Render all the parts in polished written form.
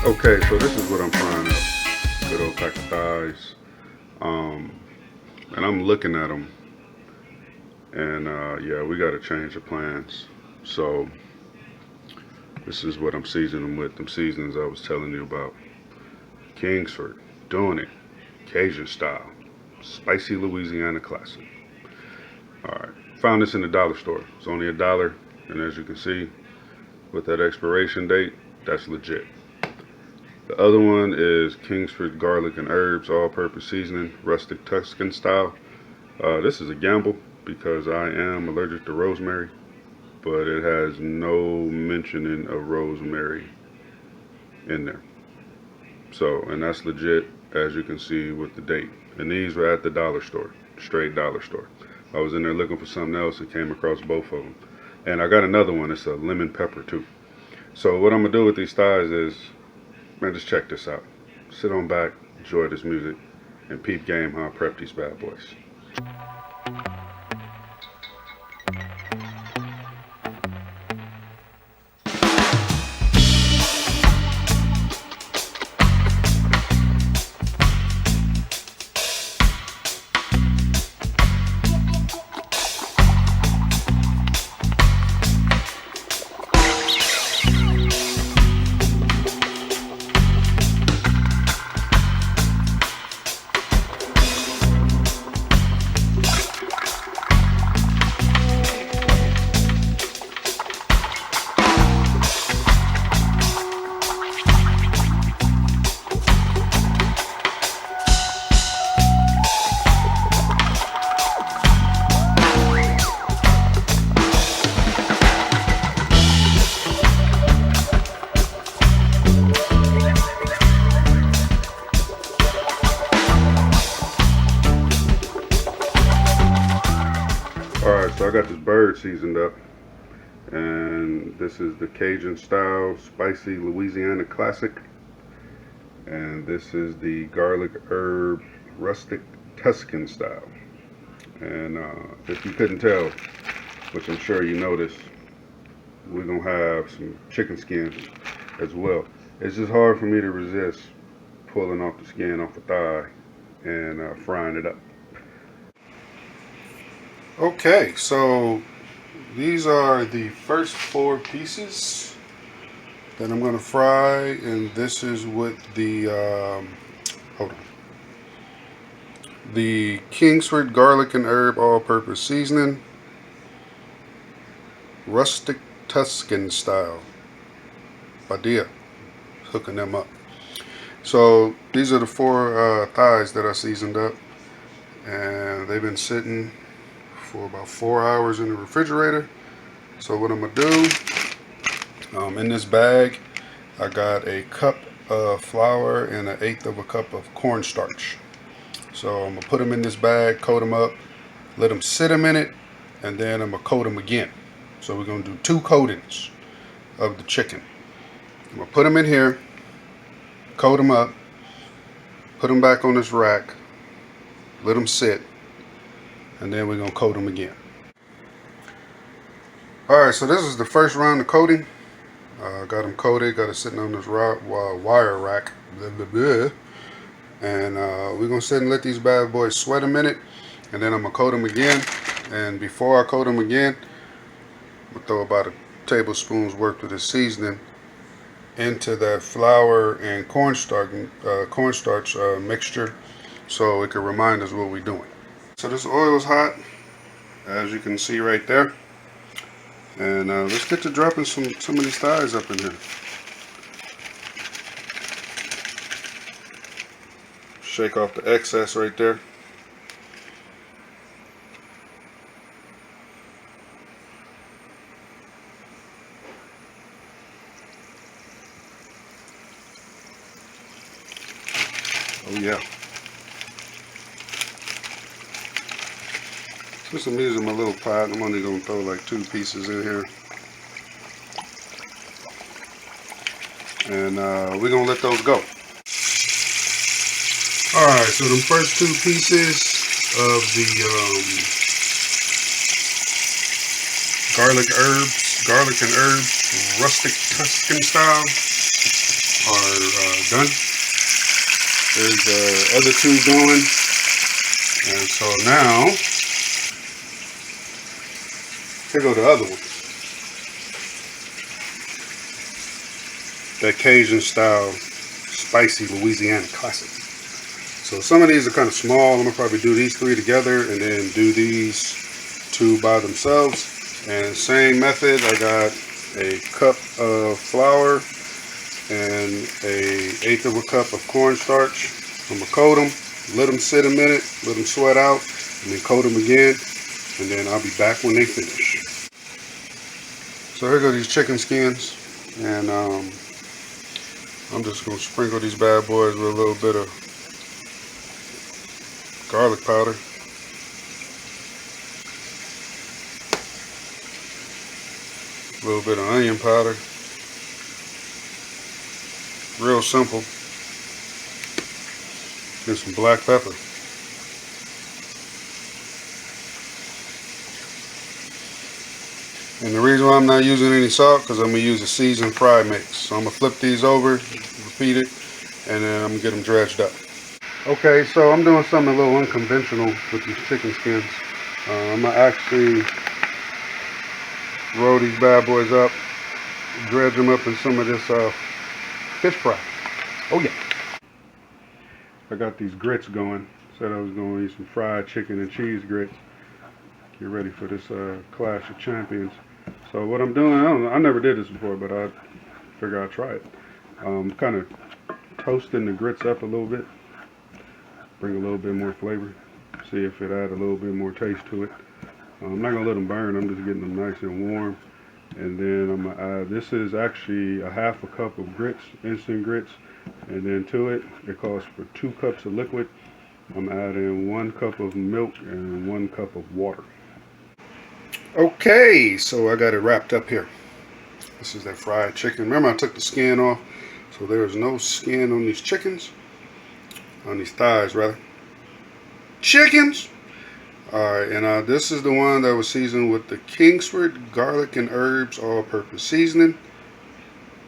Okay, so this is what I'm frying up. Good old pack of thighs. And I'm looking at them, and yeah, we got to change the plans. So this is what I'm seasoning them with. Them seasonings I was telling you about. Kingsford, doing it, Cajun style, spicy Louisiana classic. All right, found this in the dollar store. It's only $1, and as you can see, with that expiration date, that's legit. The other one is Kingsford garlic and herbs all-purpose seasoning, rustic Tuscan style. This is a gamble because I am allergic to rosemary, but it has no mentioning of rosemary in there. So, and that's legit, as you can see with the date. And these were at the dollar store, straight dollar store. I was in there looking for something else and came across both of them. And I got another one. It's a lemon pepper too. So what I'm gonna do with these thighs is, man, just check this out. Sit on back, enjoy this music, and peep game how I prep these bad boys. Alright, so I got this bird seasoned up, and this is the Cajun style spicy Louisiana classic, and this is the garlic herb rustic Tuscan style. And if you couldn't tell, which I'm sure you noticed, we're gonna have some chicken skins as well. It's just hard for me to resist pulling off the skin off the thigh and frying it up. Okay, so these are the first 4 pieces that I'm going to fry, and this is with the the Kingsford garlic and herb all-purpose seasoning, rustic Tuscan style. Padilla, hooking them up. So these are the 4 thighs that I seasoned up, and they've been sitting for about 4 hours in the refrigerator. So what I'm gonna do, in this bag I got a cup of flour and 1/8 of a cup of cornstarch. So I'm gonna put them in this bag, coat them up, let them sit a minute, and then I'm gonna coat them again. So we're gonna do 2 coatings of the chicken. I'm gonna put them in here, coat them up, put them back on this rack, let them sit, and then we're going to coat them again. Alright, so this is the first round of coating. Got them coated, got it sitting on this wire rack. Blah, blah, blah. And we're going to sit and let these bad boys sweat a minute, and then I'm going to coat them again. And before I coat them again, I'm going to throw about a tablespoon's worth of the seasoning into that flour and cornstarch mixture, so it can remind us what we're doing. So this oil is hot, as you can see right there, and let's get to dropping some of these thighs up in here. Shake off the excess right there. Oh yeah. Since I'm using my little pot, I'm only going to throw like 2 pieces in here. And we're going to let those go. Alright, so the first 2 pieces of the garlic and herbs, rustic Tuscan style. are done. There's the other two going. And so now, here go the other one. That Cajun style spicy Louisiana classic. So some of these are kind of small. I'm gonna probably do these three together and then do these two by themselves. And same method, I got a cup of flour and an 1/8 of a cup of cornstarch. I'm gonna coat them, let them sit a minute, let them sweat out, and then coat them again, and then I'll be back when they finish. So here go these chicken skins, and I'm just gonna sprinkle these bad boys with a little bit of garlic powder. A little bit of onion powder. Real simple. And some black pepper. And the reason why I'm not using any salt, because I'm going to use a seasoned fry mix. So I'm going to flip these over, repeat it, and then I'm going to get them dredged up. Okay, so I'm doing something a little unconventional with these chicken skins. I'm going to actually roll these bad boys up, dredge them up in some of this fish fry. Oh yeah. I got these grits going. Said I was going to eat some fried chicken and cheese grits. Get ready for this Clash of Champions. So what I'm doing, I never did this before, but I figure I'll try it. Kind of toasting the grits up a little bit. Bring a little bit more flavor. See if it add a little bit more taste to it. I'm not going to let them burn. I'm just getting them nice and warm. And then I'm going to add, this is actually a 1/2 cup of grits, instant grits. And then to it, it calls for 2 cups of liquid. I'm adding 1 cup of milk and 1 cup of water. Okay, so I got it wrapped up here. This is that fried chicken. Remember, I took the skin off, so there's no skin on these chickens. On these thighs, rather. Chickens! Alright, and this is the one that was seasoned with the Kingsford garlic and herbs all-purpose seasoning.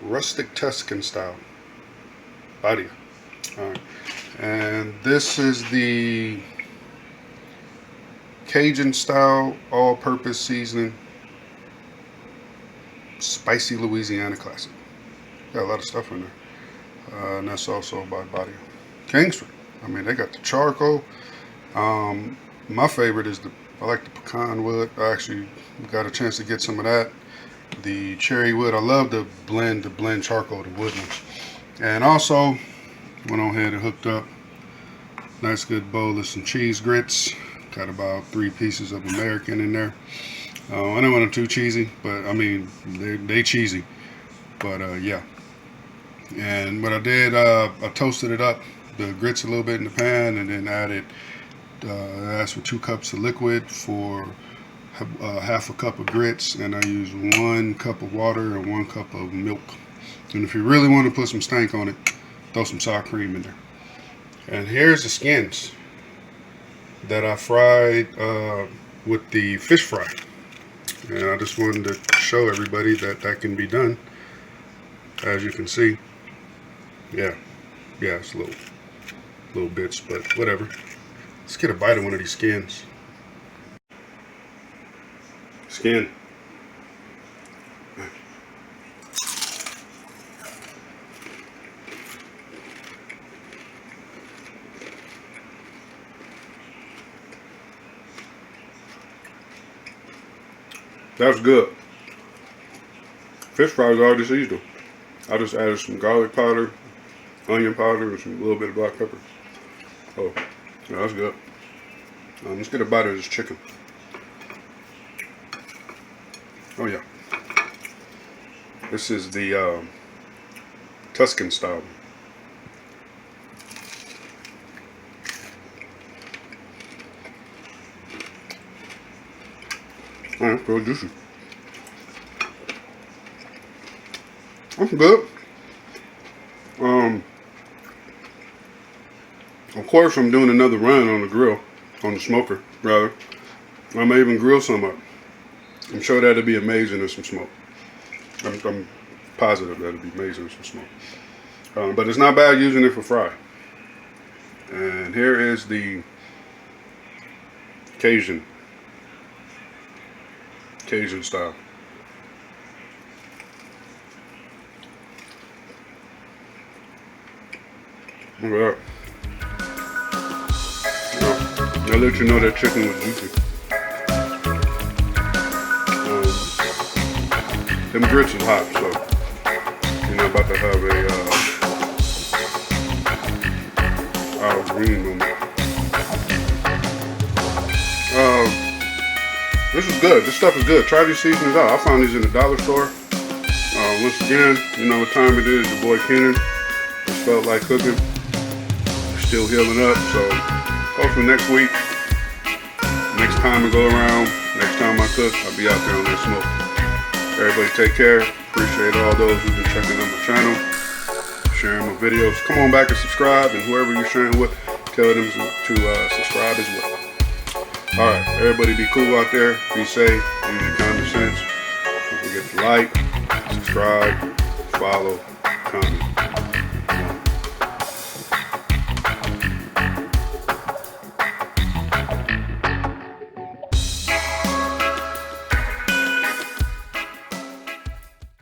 Rustic Tuscan style. Body. Alright. And this is the Cajun style all-purpose seasoning. Spicy Louisiana classic. Got a lot of stuff in there. And that's also by Body. Kingsford. I mean, they got the charcoal. My favorite is I like the pecan wood. I actually got a chance to get some of that. The cherry wood. I love the blend charcoal, the wood ones. And also went on ahead and hooked up nice good bowl of some cheese grits. Got about 3 pieces of American in there. I don't want them too cheesy, but I mean they cheesy. But yeah. And what I did, I toasted it up, the grits a little bit in the pan, and then added. I asked for 2 cups of liquid for 1/2 cup of grits, and I used 1 cup of water and 1 cup of milk. And if you really want to put some stank on it, throw some sour cream in there. And here's the skins that I fried with the fish fry. And I just wanted to show everybody that that can be done. As you can see, yeah, it's little bits, but whatever. Let's get a bite of one of these skins. Skin. That's good. Fish fries are already seasoned. I just added some garlic powder, onion powder, and some little bit of black pepper. Oh, yeah, that's good. Let's get a bite of this chicken. Oh yeah. This is the Tuscan style. Alright, real juicy. That's good. Of course, I'm doing another run on the grill, on the smoker, rather. I may even grill some up. I'm sure that'd be amazing in some smoke. I'm positive that'd be amazing in some smoke. But it's not bad using it for fry. And here is the Cajun style. Look at that. I'll let you know that chicken was juicy. Them grits is hot, so you're not about to have a green moment. This is good. This stuff is good. Try these seasonings out. I found these in the dollar store. Once again, you know what time it is. Your boy Keenan. Just felt like cooking. Still healing up, so hopefully next week, next time I go around, next time I cook, I'll be out there on that smoke. Everybody take care. Appreciate all those who've been checking out my channel, sharing my videos. Come on back and subscribe, and whoever you're sharing with, tell them to subscribe as well. Alright, everybody be cool out there. Be safe. Use your common sense. Don't forget to like, subscribe, follow, comment.